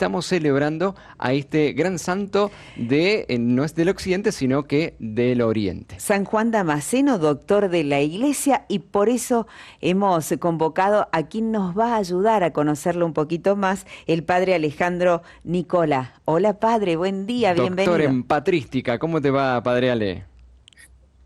estamos celebrando a este gran santo no es del occidente, sino que del oriente. San Juan Damasceno, doctor de la Iglesia, y por eso hemos convocado a quien nos va a ayudar a conocerlo un poquito más, el padre Alejandro Nicola. Hola padre, buen día, Doctor bienvenido. en patrística, ¿cómo te va, Padre Ale?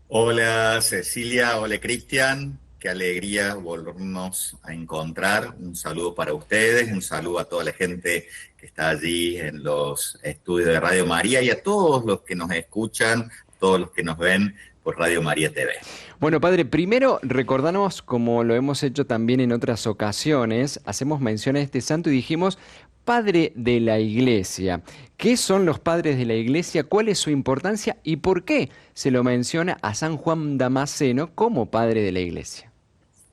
Hola Cecilia, hola Cristian, qué alegría volvernos a encontrar. Un saludo para ustedes, un saludo a toda la gente que está allí en los estudios de Radio María y a todos los que nos escuchan, todos los que nos ven por Radio María TV. Bueno, Padre, primero recordanos, como lo hemos hecho también en otras ocasiones, hacemos mención a este santo y dijimos, Padre de la Iglesia. ¿Qué son los padres de la Iglesia? ¿Cuál es su importancia? ¿Y por qué se lo menciona a San Juan Damasceno como Padre de la Iglesia?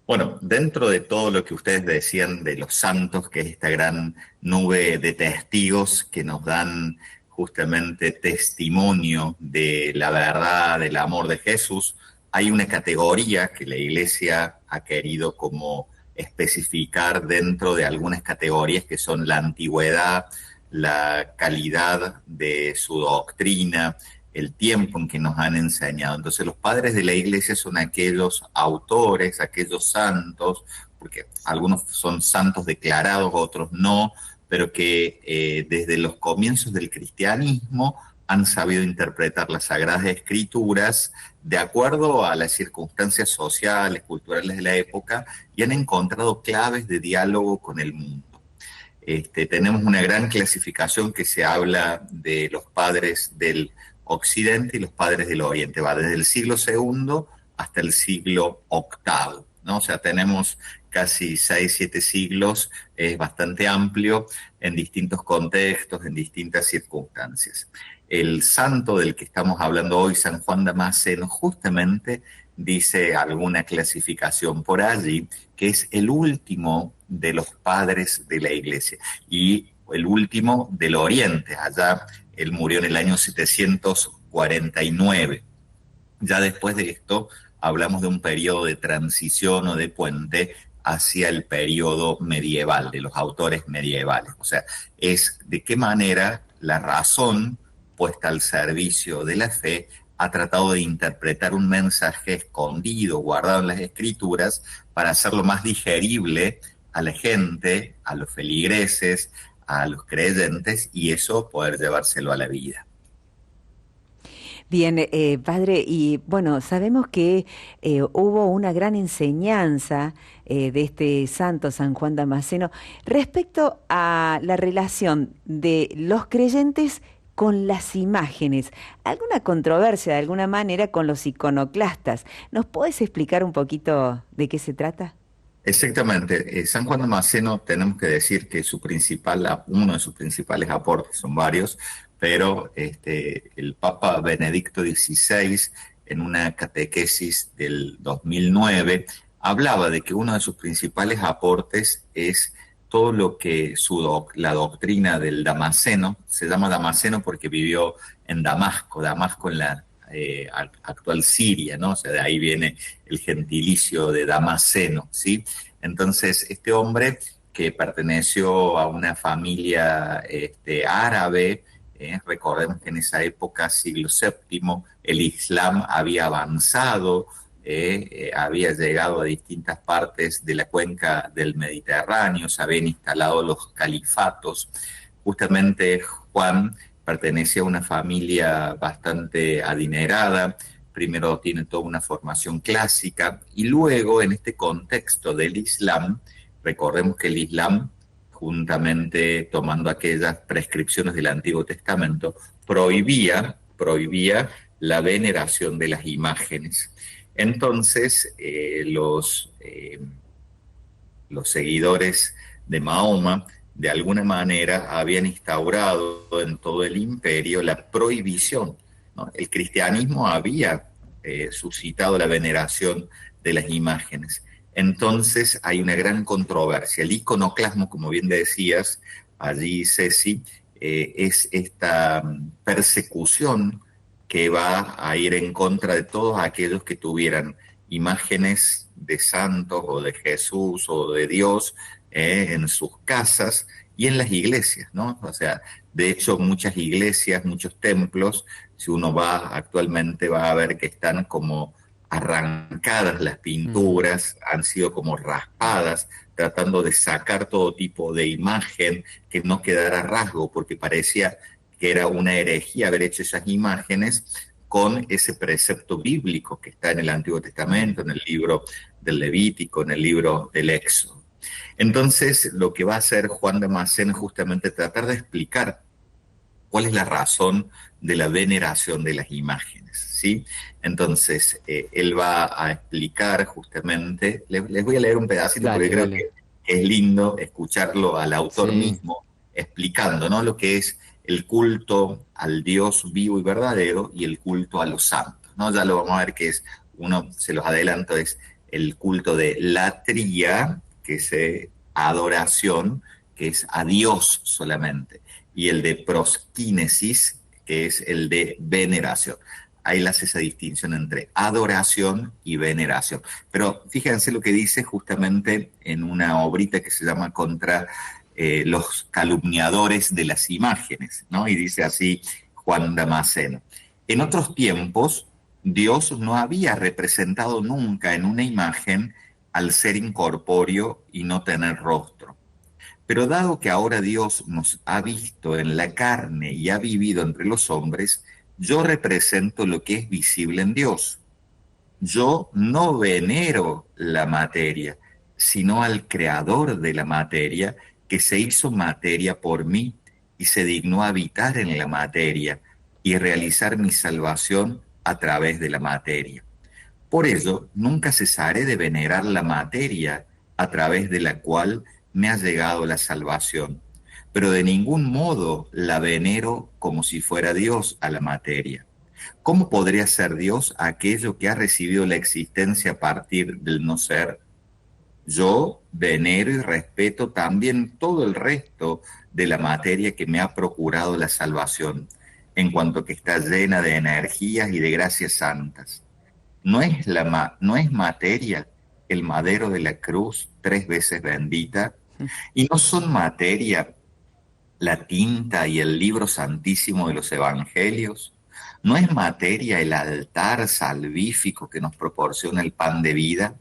Bueno, dentro de todo lo que ustedes decían de los santos, que es esta gran nube de testigos que nos dan justamente testimonio de la verdad, del amor de Jesús, hay una categoría que la Iglesia ha querido como especificar dentro de algunas categorías que son la antigüedad, la calidad de su doctrina, el tiempo en que nos han enseñado. Entonces los padres de la Iglesia son aquellos autores, aquellos santos, porque algunos son santos declarados, otros no, pero que desde los comienzos del cristianismo han sabido interpretar las Sagradas Escrituras de acuerdo a las circunstancias sociales, culturales de la época y han encontrado claves de diálogo con el mundo. Tenemos una gran clasificación que se habla de los padres del Occidente y los padres del Oriente. Va desde el siglo II hasta el siglo VIII, ¿no? O sea, tenemos casi 6, 7 siglos, es bastante amplio en distintos contextos, en distintas circunstancias. El santo del que estamos hablando hoy, San Juan Damasceno, justamente dice alguna clasificación por allí, que es el último de los padres de la Iglesia y el último del Oriente. Allá él murió en el año 749. Ya después de esto hablamos de un periodo de transición o de puente hacia el periodo medieval, de los autores medievales. O sea, es de qué manera la razón puesta al servicio de la fe ha tratado de interpretar un mensaje escondido, guardado en las escrituras, para hacerlo más digerible a la gente, a los feligreses, a los creyentes, y eso poder llevárselo a la vida. Bien, padre, y bueno, sabemos que hubo una gran enseñanza de este santo San Juan Damasceno respecto a la relación de los creyentes con las imágenes, alguna controversia de alguna manera con los iconoclastas. ¿Nos puedes explicar un poquito de qué se trata? Exactamente. San Juan Damasceno tenemos que decir que uno de sus principales aportes, son varios, pero el Papa Benedicto XVI, en una catequesis del 2009, hablaba de que uno de sus principales aportes es todo lo que la doctrina del Damasceno, se llama Damasceno porque vivió en Damasco, Damasco en la actual Siria, ¿no? O sea, de ahí viene el gentilicio de Damasceno, ¿sí? Entonces, este hombre que perteneció a una familia árabe, recordemos que en esa época, siglo VII, el Islam había avanzado, había llegado a distintas partes de la cuenca del Mediterráneo, se habían instalado los califatos. Justamente Juan pertenece a una familia bastante adinerada, primero tiene toda una formación clásica y luego en este contexto del Islam, recordemos que el Islam, juntamente tomando aquellas prescripciones del Antiguo Testamento, prohibía la veneración de las imágenes. Entonces, los seguidores de Mahoma, de alguna manera, habían instaurado en todo el imperio la prohibición, ¿no? El cristianismo había suscitado la veneración de las imágenes. Entonces hay una gran controversia. El iconoclasmo, como bien decías allí, Ceci, es esta persecución que va a ir en contra de todos aquellos que tuvieran imágenes de santos o de Jesús o de Dios en sus casas y en las iglesias, ¿no? O sea, de hecho, muchas iglesias, muchos templos, si uno va actualmente va a ver que están como arrancadas las Ujú. pinturas, han sido como raspadas, tratando de sacar todo tipo de imagen que no quedara rasgo, porque parecía que era una herejía haber hecho esas imágenes con ese precepto bíblico que está en el Antiguo Testamento, en el libro del Levítico, en el libro del Éxodo. Entonces, lo que va a hacer Juan Damasceno es justamente tratar de explicar cuál es la razón de la veneración de las imágenes, ¿sí? Entonces, él va a explicar justamente, les voy a leer un pedacito porque Dale, creo dale. que es lindo escucharlo al autor Sí, mismo explicando, ¿no? Lo que es el culto al Dios vivo y verdadero y el culto a los santos, ¿no? Ya lo vamos a ver que es, uno, se los adelanto, es el culto de latría, que es adoración, que es a Dios solamente, y el de prosquínesis, que es el de veneración. Ahí le hace esa distinción entre adoración y veneración. Pero fíjense lo que dice justamente en una obrita que se llama Contra los calumniadores de las imágenes, ¿no? Y dice así Juan Damasceno. En otros tiempos, Dios no había representado nunca en una imagen al ser incorpóreo y no tener rostro. Pero dado que ahora Dios nos ha visto en la carne y ha vivido entre los hombres, yo represento lo que es visible en Dios. Yo no venero la materia, sino al creador de la materia, que se hizo materia por mí y se dignó habitar en la materia y realizar mi salvación a través de la materia. Por ello, nunca cesaré de venerar la materia a través de la cual me ha llegado la salvación, pero de ningún modo la venero como si fuera Dios a la materia. ¿Cómo podría ser Dios aquello que ha recibido la existencia a partir del no ser? Yo venero y respeto también todo el resto de la materia que me ha procurado la salvación, en cuanto que está llena de energías y de gracias santas. No es materia el madero de la cruz 3 veces bendita, y no son materia la tinta y el libro santísimo de los evangelios, no es materia el altar salvífico que nos proporciona el pan de vida,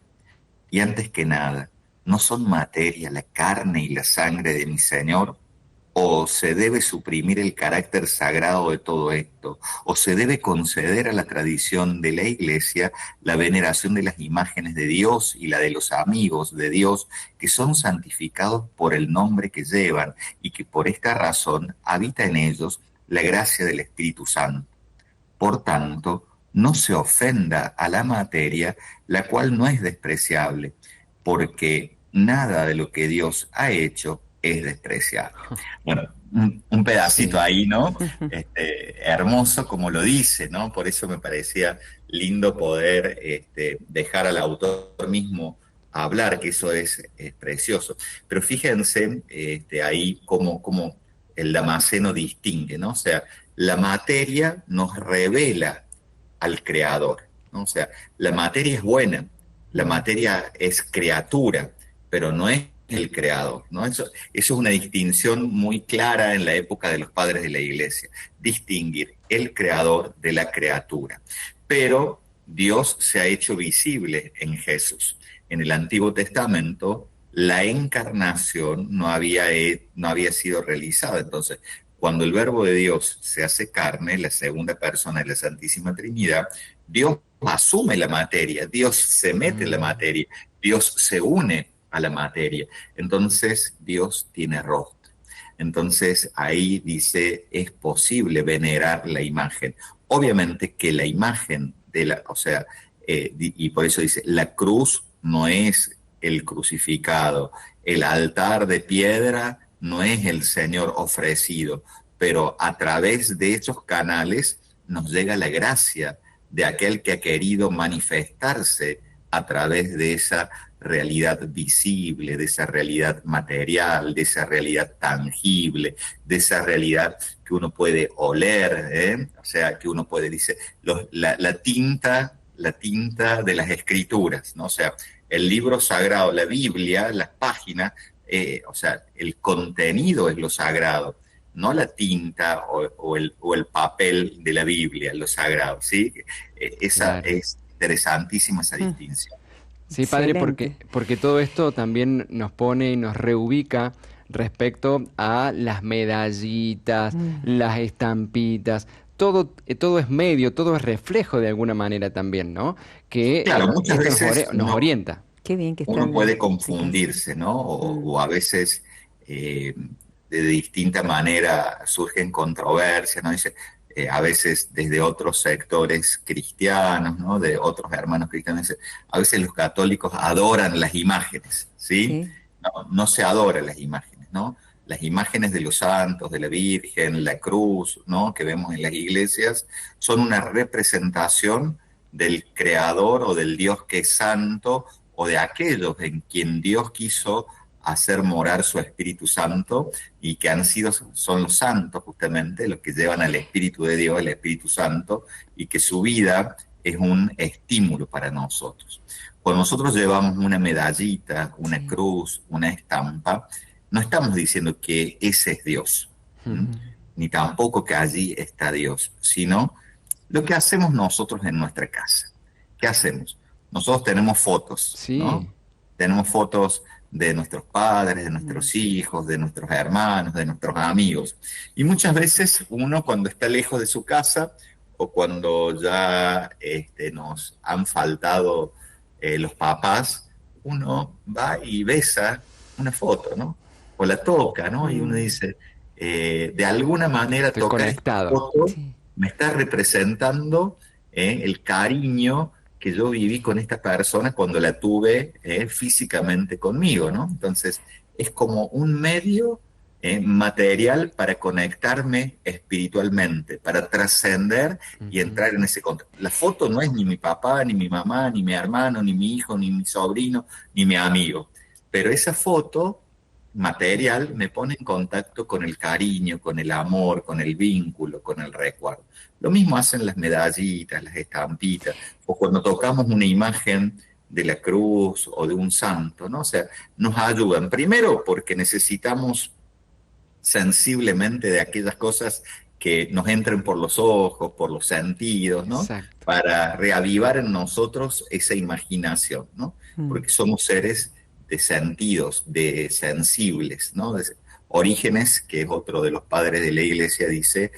y antes que nada, ¿no son materia la carne y la sangre de mi Señor? ¿O se debe suprimir el carácter sagrado de todo esto? ¿O se debe conceder a la tradición de la Iglesia la veneración de las imágenes de Dios y la de los amigos de Dios que son santificados por el nombre que llevan y que por esta razón habita en ellos la gracia del Espíritu Santo? Por tanto, no se ofenda a la materia, la cual no es despreciable, porque nada de lo que Dios ha hecho es despreciable. Bueno, un pedacito sí. ahí, ¿no? Hermoso como lo dice, ¿no? Por eso me parecía lindo poder dejar al autor mismo hablar, que eso es precioso. Pero fíjense ahí cómo el Damasceno distingue, ¿no? O sea, la materia nos revela al creador, ¿no? O sea, la materia es buena, la Mm. materia es criatura, pero no es el creador, ¿no? Eso es una distinción muy clara en la época de los padres de la iglesia, distinguir el creador de la criatura. Pero Dios se ha hecho visible en Jesús. En el Antiguo Testamento, la encarnación no había sido realizada. Entonces, cuando el Verbo de Dios se hace carne, la segunda persona de la Santísima Trinidad, Dios asume la materia, Dios se mete en la Mm. materia, Dios se une a la materia. Entonces Dios tiene rostro. Entonces ahí dice, es posible venerar la imagen. Obviamente que la imagen de la, o sea, y por eso dice, la cruz no es el crucificado, el altar de piedra no es el Señor ofrecido, pero a través de esos canales nos llega la gracia de aquel que ha querido manifestarse a través de esa realidad visible, de esa realidad material, de esa realidad tangible, de esa realidad que uno puede oler, ¿eh? O sea, que uno puede, dice, la tinta de las escrituras, ¿no? O sea, el libro sagrado, la Biblia, las páginas, o sea, el contenido es lo sagrado, no la tinta o el papel de la Biblia, lo sagrado, ¿sí? Esa Claro. es interesantísima esa Mm, distinción. Sí, padre, excelente. porque todo esto también nos pone y nos reubica respecto a las medallitas, Mm, las estampitas. Todo es medio, todo es reflejo de alguna manera también, ¿no? Que Claro, muchas esto veces nos orienta. qué bien que está uno la puede explicación. confundirse, ¿no? Mm, O a veces de distinta manera surgen controversias, ¿no? Dice, a veces desde otros sectores cristianos, ¿no? De otros hermanos cristianos, dice, a veces los católicos adoran las imágenes, ¿sí? sí, No se adoran las imágenes, ¿no? Las imágenes de los santos, de la Virgen, la cruz, ¿no? Que vemos en las iglesias, son una representación del creador o del Dios que es santo o de aquellos en quien Dios quiso hacer morar su Espíritu Santo y que han sido, son los santos justamente, los que llevan al Espíritu de Dios, el Espíritu Santo, y que su vida es un estímulo para nosotros. Cuando nosotros llevamos una medallita, una sí. cruz, una estampa, no estamos diciendo que ese es Dios, ¿m? Ujú. Ni tampoco que allí está Dios, sino lo que hacemos nosotros en nuestra casa. ¿Qué hacemos? Nosotros tenemos fotos, ¿no? Sí, Tenemos fotos de nuestros padres, de Mm, nuestros hijos, de nuestros hermanos, de nuestros amigos. Y muchas veces uno cuando está lejos de su casa o cuando ya nos han faltado los papás, uno va y besa una foto, ¿no? O la toca, ¿no? Y uno mm, dice, de alguna manera estoy tocar esta conectado. foto sí. me está representando el cariño que yo viví con esta persona cuando la tuve físicamente conmigo, ¿no? Entonces, es como un medio material para conectarme espiritualmente, para trascender y Ujú. entrar en ese contacto. La foto no es ni mi papá, ni mi mamá, ni mi hermano, ni mi hijo, ni mi sobrino, ni mi amigo, pero esa foto material me pone en contacto con el cariño, con el amor, con el vínculo, con el recuerdo. Lo mismo hacen las medallitas, las estampitas, o cuando tocamos una imagen de la cruz o de un santo, ¿no? O sea, nos ayudan. Primero porque necesitamos sensiblemente de aquellas cosas que nos entren por los ojos, por los sentidos, ¿no? Exacto. Para reavivar en nosotros esa imaginación, ¿no? Mm, Porque somos seres de sentidos, de sensibles, ¿no? Orígenes, que es otro de los padres de la iglesia, dice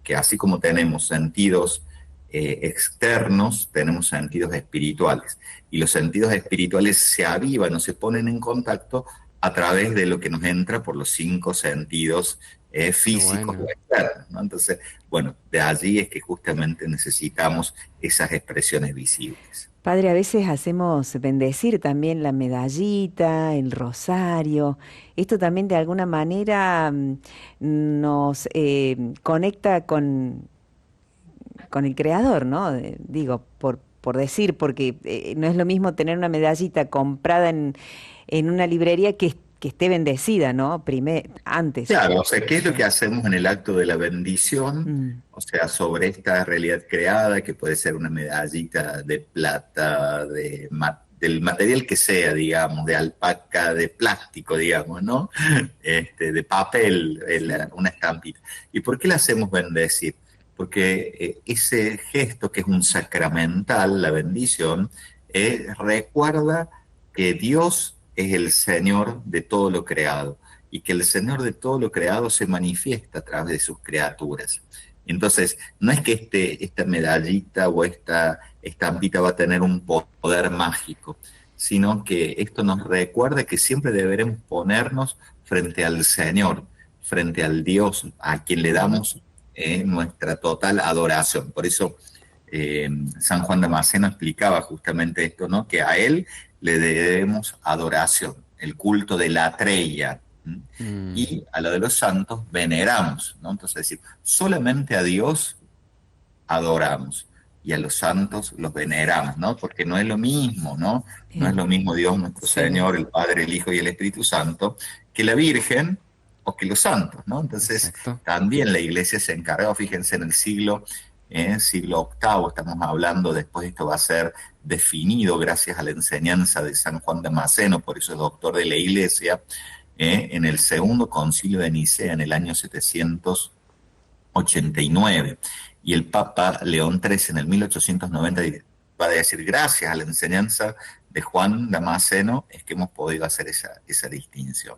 que así como tenemos sentidos externos, tenemos sentidos espirituales. Y los sentidos espirituales se avivan o se ponen en contacto a través de lo que nos entra por los cinco sentidos Qué físicos o bueno. externos, ¿no? Entonces, bueno, de allí es que justamente necesitamos esas expresiones visibles. padre, a veces hacemos bendecir también la medallita, el rosario. Esto también de alguna manera nos conecta con el creador, ¿no? Digo, por decir, porque no es lo mismo tener una medallita comprada en una librería que esté bendecida, ¿no? Antes. Claro, o sea, ¿qué es lo que Sí. hacemos en el acto de la bendición? Mm, O sea, sobre esta realidad creada, que puede ser una medallita de plata, del material que sea, digamos, de alpaca, de plástico, digamos, ¿no? De papel, sí. una estampita. ¿Y por qué la hacemos bendecir? Porque ese gesto que es un sacramental, la bendición, recuerda que Dios es el Señor de todo lo creado y que el Señor de todo lo creado se manifiesta a través de sus criaturas. Entonces, no es que esta medallita o esta estampita va a tener un poder mágico, sino que esto nos recuerda que siempre deberemos ponernos frente al Señor, frente al Dios a quien le damos nuestra total adoración. Por eso San Juan Damasceno explicaba justamente esto, ¿no? Que a él le debemos adoración, el culto de la trella, ¿m? Mm, Y a lo de los santos veneramos, ¿no? Entonces, es decir, solamente a Dios adoramos y a los santos los veneramos, ¿no? Porque no es lo mismo, ¿no? No es Bien. lo mismo Dios nuestro Sí. Señor, el Padre, el Hijo y el Espíritu Santo, que la Virgen o que los santos, ¿no? Entonces, exacto. también la iglesia se encargó, fíjense, en el siglo siglo octavo, estamos hablando, después esto va a ser definido gracias a la enseñanza de San Juan Damasceno, por eso es doctor de la Iglesia, en el segundo concilio de Nicea en el año 789. Y el Papa León XIII en el 1890 va a decir, gracias a la enseñanza de Juan Damasceno es que hemos podido hacer esa distinción.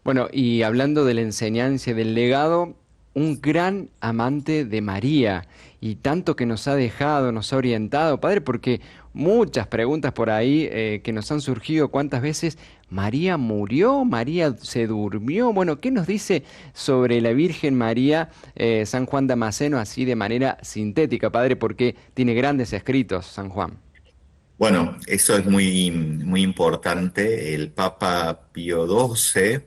Bueno, y hablando de la enseñanza y del legado, un gran amante de María y tanto que nos ha dejado, nos ha orientado, Padre, porque muchas preguntas por ahí que nos han surgido, ¿cuántas veces María murió? ¿María se durmió? Bueno, ¿qué nos dice sobre la Virgen María San Juan Damasceno así de manera sintética, Padre? Porque tiene grandes escritos, San Juan. Bueno, eso es muy, muy importante. El Papa Pío XII,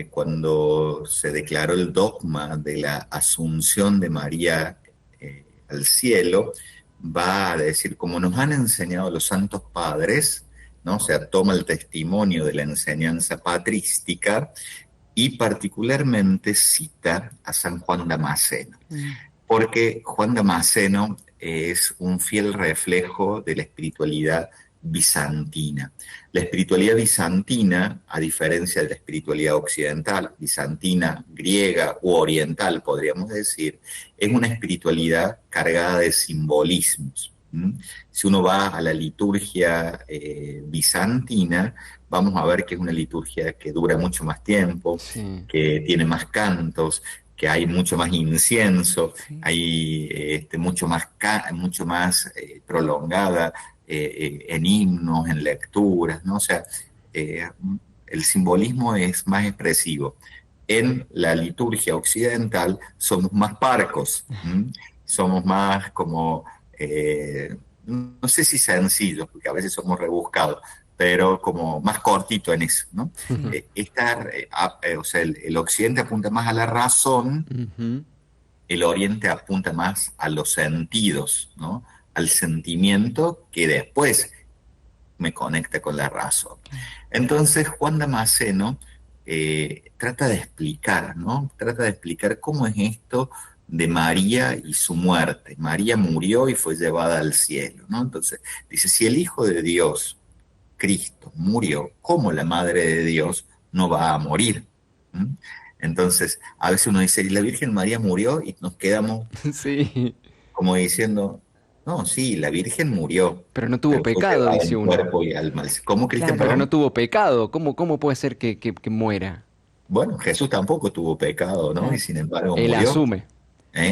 cuando se declaró el dogma de la Asunción de María al cielo, va a decir, como nos han enseñado los santos padres, ¿no? O sea, toma el testimonio de la enseñanza patrística y particularmente cita a San Juan Damasceno, porque Juan Damasceno es un fiel reflejo de la espiritualidad bizantina. La espiritualidad bizantina, a diferencia de la espiritualidad occidental, bizantina, griega u oriental, podríamos decir, es una espiritualidad cargada de simbolismos. Si uno va a la liturgia bizantina, vamos a ver que es una liturgia que dura mucho más tiempo, Sí, que tiene más cantos, que hay mucho más incienso, Sí. hay mucho más prolongada en himnos, en lecturas, ¿no? O sea, eh, el simbolismo es más expresivo. En la liturgia occidental somos más parcos, ¿m? Somos más como, no sé si sencillos, porque a veces somos rebuscados, pero como más cortito en eso, ¿no? O sea, el occidente apunta más a la razón, ujú, el oriente apunta más a los sentidos, ¿no? Al sentimiento que después me conecta con la razón. Claro. Entonces, Juan Damasceno trata de explicar, ¿no? Trata de explicar cómo es esto de María y su muerte. María murió y fue llevada al cielo, ¿no? Entonces, dice, si el Hijo de Dios, Cristo, murió, ¿cómo la Madre de Dios no va a morir? ¿Mm? Entonces, a veces uno dice, y la Virgen María murió y nos quedamos sí, como diciendo, no, sí, la Virgen murió, pero no tuvo pero fue pecado, llevada dice en uno. cuerpo y alma. ¿Cómo, Cristian, Claro. Pero no perdón? tuvo pecado. ¿Cómo puede ser que muera? Bueno, Jesús tampoco tuvo pecado, ¿no? Y Claro. sin embargo Él murió, asume.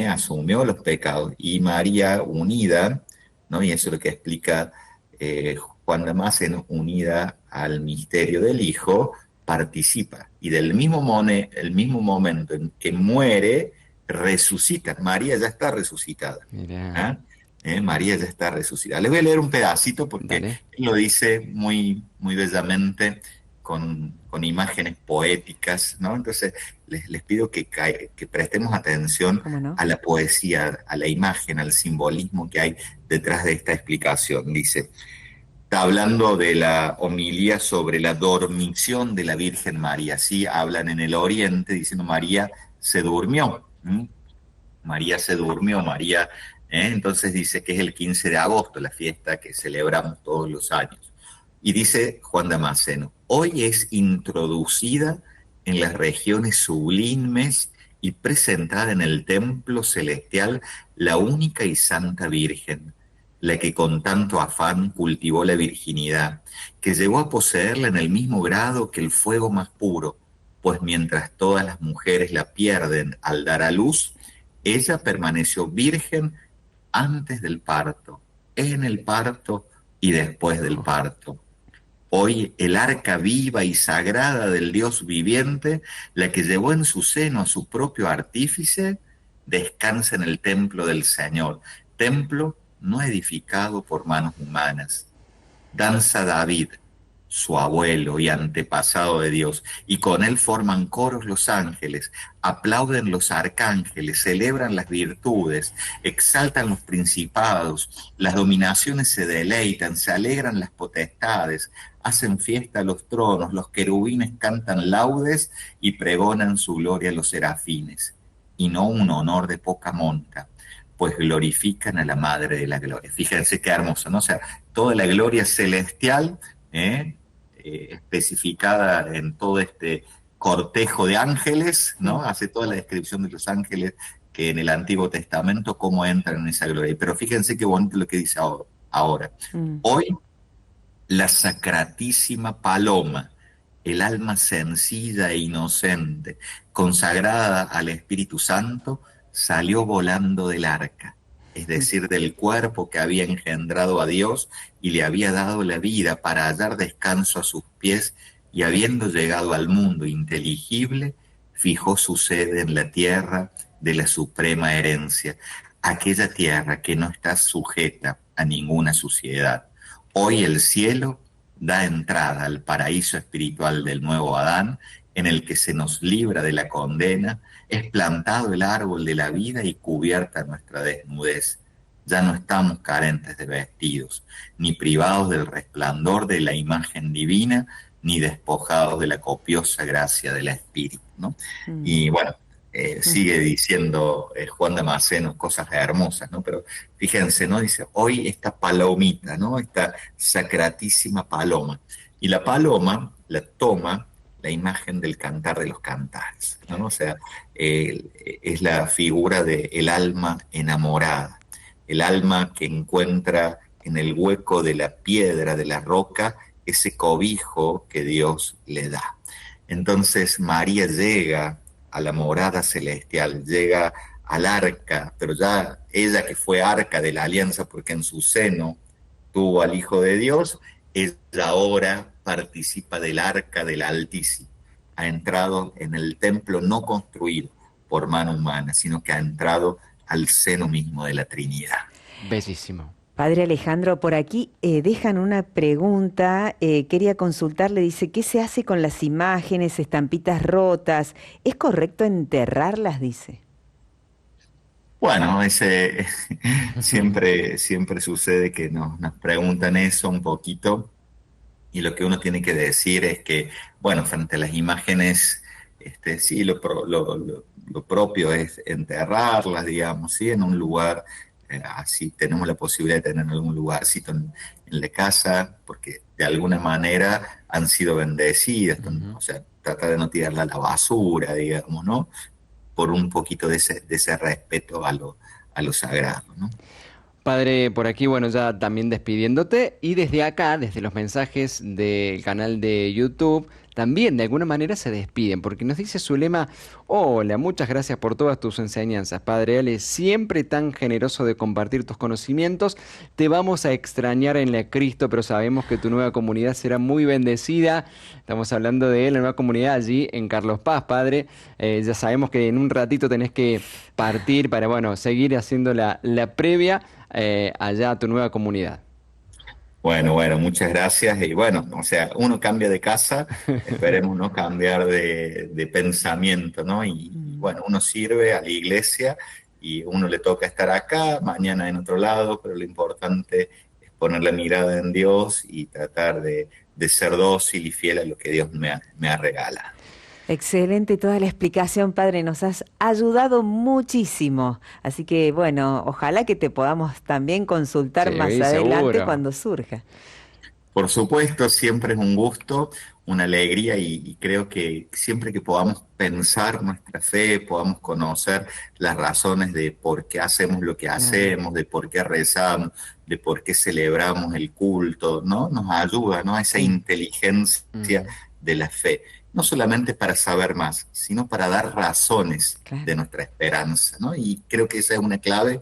asumió los pecados. Y María unida, ¿no? Y eso es lo que explica eh, Juan Damasceno, unida al misterio del Hijo, participa. Y el mismo momento en que muere, resucita. María ya está resucitada. Mira, ¿Ah? María ya está resucitada. Les voy a leer un pedacito porque dale. él lo dice muy, muy bellamente con imágenes poéticas, ¿no? Entonces les pido que prestemos atención ¿Cómo no? a la poesía, a la imagen, al simbolismo que hay detrás de esta explicación. Dice, está hablando de la homilía sobre la dormición de la Virgen María. Sí, hablan en el Oriente diciendo María se durmió. María se durmió, María, entonces dice que es el 15 de agosto, la fiesta que celebramos todos los años. Y dice Juan Damasceno, hoy es introducida en las regiones sublimes y presentada en el templo celestial la única y santa Virgen, la que con tanto afán cultivó la virginidad, que llegó a poseerla en el mismo grado que el fuego más puro, pues mientras todas las mujeres la pierden al dar a luz, ella permaneció virgen antes del parto, en el parto y después del Oh, parto. Hoy el arca viva y sagrada del Dios viviente, la que llevó en su seno a su propio artífice, descansa en el templo del Señor, templo no edificado por manos humanas. Danza David, su abuelo y antepasado de Dios, y con él forman coros los ángeles, aplauden los arcángeles, celebran las virtudes, exaltan los principados, las dominaciones se deleitan, se alegran las potestades, hacen fiesta los tronos, los querubines cantan laudes y pregonan su gloria a los serafines, y no un honor de poca monta, pues glorifican a la Madre de la Gloria. Fíjense qué hermoso, ¿no? O sea, toda la gloria celestial, especificada en todo este cortejo de ángeles, ¿no? Hace toda la descripción de los ángeles que en el Antiguo Testamento, cómo entran en esa gloria. Pero fíjense qué bonito lo que dice ahora. Hoy, la sacratísima paloma, el alma sencilla e inocente, consagrada al Espíritu Santo, salió volando del arca, es decir, del cuerpo que había engendrado a Dios y le había dado la vida para hallar descanso a sus pies, y habiendo llegado al mundo inteligible, fijó su sede en la tierra de la suprema herencia, aquella tierra que no está sujeta a ninguna suciedad. Hoy el cielo da entrada al paraíso espiritual del nuevo Adán, en el que se nos libra de la condena, es plantado el árbol de la vida y cubierta nuestra desnudez. Ya no estamos carentes de vestidos, ni privados del resplandor de la imagen divina, ni despojados de la copiosa gracia del Espíritu, ¿no? Y bueno, sigue diciendo Juan Damasceno cosas hermosas, ¿no? Pero fíjense, ¿no? Dice, hoy esta palomita, ¿no? Esta sacratísima paloma. Y la paloma la toma la imagen del Cantar de los Cantares, ¿no? O sea, es la figura del alma enamorada, el alma que encuentra en el hueco de la piedra, de la roca, ese cobijo que Dios le da. Entonces María llega a la morada celestial, llega al arca, pero ya ella que fue arca de la alianza porque en su seno tuvo al Hijo de Dios, ella ahora participa del arca del Altísimo. Ha entrado en el templo no construido por mano humana, sino que ha entrado al seno mismo de la Trinidad. Bellísimo. Padre Alejandro, por aquí dejan una pregunta, quería consultarle, dice, ¿qué se hace con las imágenes, estampitas rotas? ¿Es correcto enterrarlas, dice? Bueno, siempre sucede que nos preguntan eso un poquito, y lo que uno tiene que decir es que, bueno, frente a las imágenes, sí, lo propio es enterrarlas, digamos, ¿sí? En un lugar. Así tenemos la posibilidad de tener algún lugarcito en la casa, porque de alguna manera han sido bendecidas, o sea, tratar de no tirarla a la basura, digamos, ¿no? Por un poquito de ese respeto a lo sagrado, ¿no? Padre, por aquí, bueno, ya también despidiéndote, y desde acá, desde los mensajes del canal de YouTube, también de alguna manera se despiden, porque nos dice Zulema: hola, muchas gracias por todas tus enseñanzas, Padre Ale, siempre tan generoso de compartir tus conocimientos. Te vamos a extrañar en la Cristo, pero sabemos que tu nueva comunidad será muy bendecida. Estamos hablando de la nueva comunidad allí en Carlos Paz, Padre. Ya sabemos que en un ratito tenés que partir para, bueno, seguir haciendo la previa allá a tu nueva comunidad. Bueno, muchas gracias. Y bueno, o sea, uno cambia de casa, esperemos no cambiar de pensamiento, ¿no? Y bueno, uno sirve a la iglesia y uno le toca estar acá, mañana en otro lado, pero lo importante es poner la mirada en Dios y tratar de ser dócil y fiel a lo que Dios me ha regalado. Excelente toda la explicación, Padre, nos has ayudado muchísimo. Así que, bueno, ojalá que te podamos también consultar Sí, más adelante seguro. cuando surja. Por supuesto, siempre es un gusto, una alegría, y creo que siempre que podamos pensar nuestra fe, podamos conocer las razones de por qué hacemos lo que Claro. hacemos, de por qué rezamos, de por qué celebramos el culto, ¿no? Nos ayuda, ¿no? A esa Sí. inteligencia de la fe, no solamente para saber más, sino para dar razones Claro. de nuestra esperanza, ¿no? Y creo que esa es una clave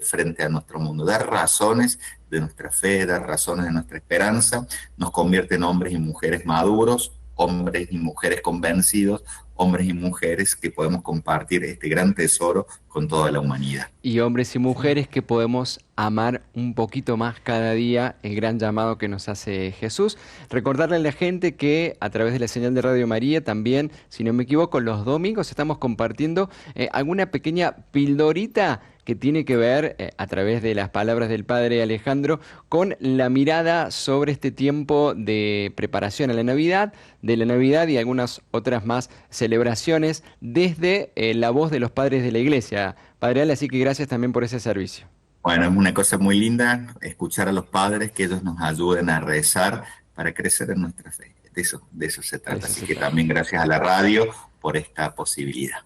frente a nuestro mundo, dar razones de nuestra fe, dar razones de nuestra esperanza, nos convierte en hombres y mujeres maduros, hombres y mujeres convencidos, hombres y mujeres que podemos compartir este gran tesoro con toda la humanidad. Y hombres y mujeres que podemos amar un poquito más cada día, el gran llamado que nos hace Jesús. Recordarle a la gente que a través de la señal de Radio María también, si no me equivoco, los domingos estamos compartiendo alguna pequeña pildorita que tiene que ver, a través de las palabras del padre Alejandro, con la mirada sobre este tiempo de preparación a la Navidad, de la Navidad y algunas otras más celebraciones desde la voz de los padres de la Iglesia. Padre Ale, así que gracias también por ese servicio. Bueno, es una cosa muy linda escuchar a los padres, que ellos nos ayuden a rezar para crecer en nuestra fe. De eso se De trata. eso Así se que trata. también gracias a la radio por esta posibilidad.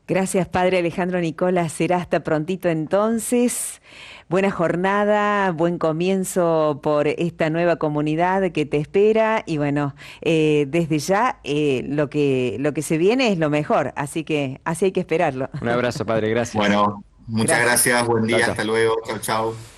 Gracias, Padre Alejandro Nicola. Será hasta prontito entonces. Buena jornada, buen comienzo por esta nueva comunidad que te espera. Y bueno, desde ya lo que se viene es lo mejor, así que así hay que esperarlo. Un abrazo, padre, gracias. Bueno, muchas Gracias. gracias, buen Chao, día, chao. hasta luego, chao, chao.